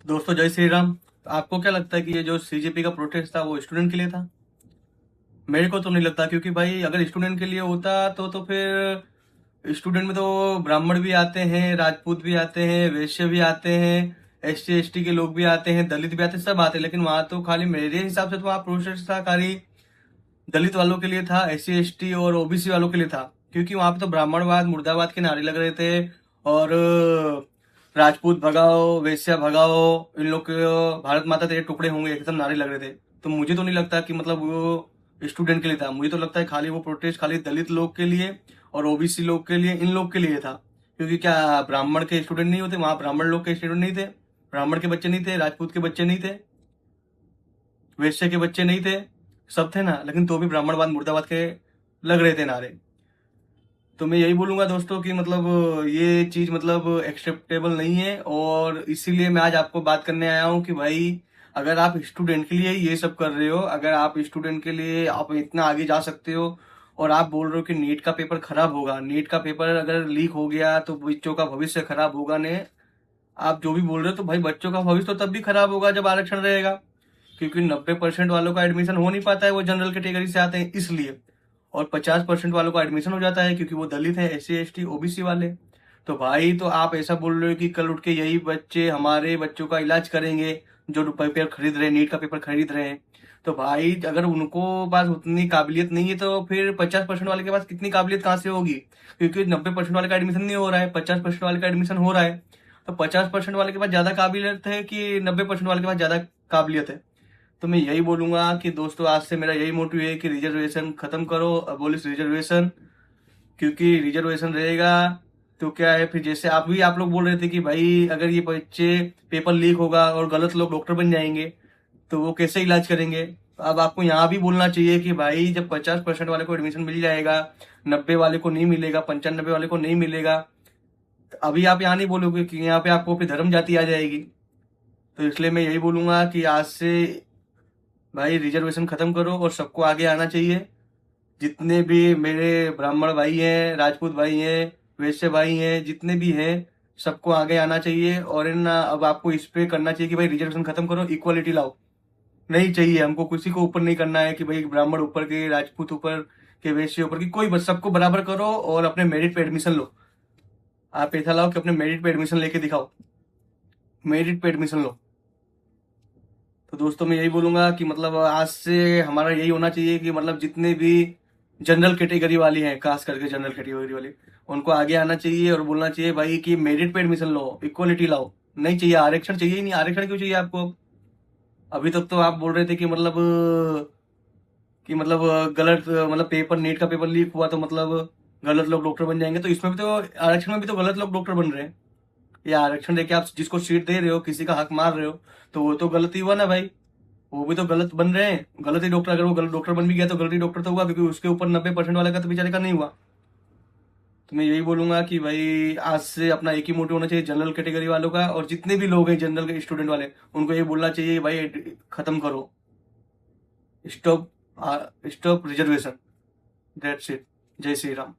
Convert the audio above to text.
दोस्तों जय श्री राम। तो आपको क्या लगता है कि ये जो सीजेपी का प्रोटेस्ट था वो स्टूडेंट के लिए था? मेरे को तो नहीं लगता, क्योंकि भाई अगर स्टूडेंट के लिए होता तो फिर स्टूडेंट में तो ब्राह्मण भी आते हैं, राजपूत भी आते हैं, वैश्य भी आते हैं, एससी एसटी के लोग भी आते हैं, दलित भी आते हैं, सब आते हैं। लेकिन वहां तो खाली मेरे हिसाब से तो वहाँ प्रोटेस्ट था खाली दलित वालों के लिए था, एससी एसटी और ओबीसी वालों के लिए था। क्योंकि वहां पे तो ब्राह्मणवाद मुर्दाबाद के नारे लग रहे थे और राजपूत भगाओ, वैश्या भगाओ, इन लोग के भारत माता तेरे टुकड़े होंगे, एकदम नारे लग रहे थे। तो मुझे तो नहीं लगता कि मतलब वो स्टूडेंट के लिए था। मुझे तो लगता है खाली वो प्रोटेस्ट खाली दलित लोग के लिए और ओबीसी लोग के लिए, इन लोग के लिए था। क्योंकि क्या ब्राह्मण के स्टूडेंट नहीं होते वहां? ब्राह्मण लोग के स्टूडेंट नहीं थे, ब्राह्मण के बच्चे नहीं थे, राजपूत के बच्चे नहीं थे, वैश्य के बच्चे नहीं थे, सब थे ना। लेकिन तो भी ब्राह्मणवाद मुर्दाबाद के लग रहे थे नारे। तो मैं यही बोलूंगा दोस्तों कि मतलब ये चीज मतलब एक्सेप्टेबल नहीं है। और इसीलिए मैं आज आपको बात करने आया हूँ कि भाई अगर आप स्टूडेंट के लिए ये सब कर रहे हो, अगर आप स्टूडेंट के लिए आप इतना आगे जा सकते हो और आप बोल रहे हो कि नीट का पेपर खराब होगा, नीट का पेपर अगर लीक हो गया तो बच्चों का भविष्य खराब होगा ने, आप जो भी बोल रहे हो, तो भाई बच्चों का भविष्य तो तब भी खराब होगा जब आरक्षण रहेगा। क्योंकि 90% वालों का एडमिशन हो नहीं पाता है, वो जनरल कैटेगरी से आते हैं इसलिए। और 50% वालों का एडमिशन हो जाता है क्योंकि वो दलित है, एससी एसटी ओबीसी वाले। तो भाई तो आप ऐसा बोल रहे हो कि कल उठ के यही बच्चे हमारे बच्चों का इलाज करेंगे जो पेपर खरीद रहे हैं, नीट का पेपर खरीद रहे हैं। तो भाई अगर उनको पास उतनी काबिलियत नहीं है तो फिर 50% वाले के पास कितनी काबिलियत कहाँ से होगी? क्योंकि 90% वाले का एडमिशन नहीं हो रहा है, 50% वाले का एडमिशन हो रहा है। तो 50% वाले के पास ज्यादा काबिलियत है कि 90% वाले के पास ज्यादा काबिलियत है? तो मैं यही बोलूंगा कि दोस्तों आज से मेरा यही मोटिव है कि रिजर्वेशन खत्म करो, अबोलिश रिजर्वेशन। क्योंकि रिजर्वेशन रहेगा तो क्या है, फिर जैसे आप लोग बोल रहे थे कि भाई अगर ये बच्चे पेपर लीक होगा और गलत लोग डॉक्टर बन जाएंगे तो वो कैसे इलाज करेंगे? तो अब आपको यहाँ भी बोलना चाहिए कि भाई जब 50% वाले को एडमिशन मिल जाएगा, 90 वाले को नहीं मिलेगा, 95 वाले को नहीं मिलेगा, तो अभी आप यहाँ नहीं बोलोगे कि यहाँ पे आपको फिर धर्म जाति आ जाएगी। तो इसलिए मैं यही बोलूंगा कि आज से भाई रिजर्वेशन खत्म करो और सबको आगे आना चाहिए। जितने भी मेरे ब्राह्मण भाई हैं, राजपूत भाई हैं, वैश्य भाई हैं, जितने भी हैं, सबको आगे आना चाहिए। और इन अब आपको इस पे करना चाहिए कि भाई रिजर्वेशन खत्म करो, इक्वालिटी लाओ। नहीं चाहिए हमको किसी को ऊपर नहीं करना है कि भाई ब्राह्मण ऊपर के, राजपूत ऊपर के, वैश्य ऊपर की, कोई बस सबको बराबर करो और अपने मेरिट पे एडमिशन लो। आप ऐसा लाओ कि अपने मेरिट पे एडमिशन लेके दिखाओ, मेरिट पे एडमिशन लो। तो दोस्तों मैं यही बोलूंगा कि मतलब आज से हमारा यही होना चाहिए कि मतलब जितने भी जनरल कैटेगरी वाली हैं, खास करके जनरल कैटेगरी वाली, उनको आगे आना चाहिए और बोलना चाहिए भाई कि मेरिट पे एडमिशन लो, इक्वलिटी लाओ। नहीं चाहिए आरक्षण, चाहिए ही नहीं। आरक्षण क्यों चाहिए आपको? अभी तक तो आप बोल रहे थे कि मतलब गलत, मतलब पेपर, नीट का पेपर लीक हुआ तो मतलब गलत लोग डॉक्टर बन जाएंगे। तो इसमें भी तो, आरक्षण में भी तो गलत लोग डॉक्टर बन रहे हैं। ये आरक्षण देके आप जिसको सीट दे रहे हो, किसी का हक मार रहे हो, तो वो तो गलत ही हुआ ना भाई। वो भी तो गलत बन रहे हैं, गलत ही डॉक्टर। अगर वो गलत डॉक्टर बन भी गया तो गलत ही डॉक्टर तो हुआ, क्योंकि उसके ऊपर 90% वाले का तो बेचारे का नहीं हुआ। तो मैं यही बोलूंगा कि भाई आज से अपना एक ही मोटिव होना चाहिए जनरल कैटेगरी वालों का, और जितने भी लोग हैं जनरल के स्टूडेंट वाले, उनको ये बोलना चाहिए भाई खत्म करो, stop, stop reservation, that's it. जय श्री राम।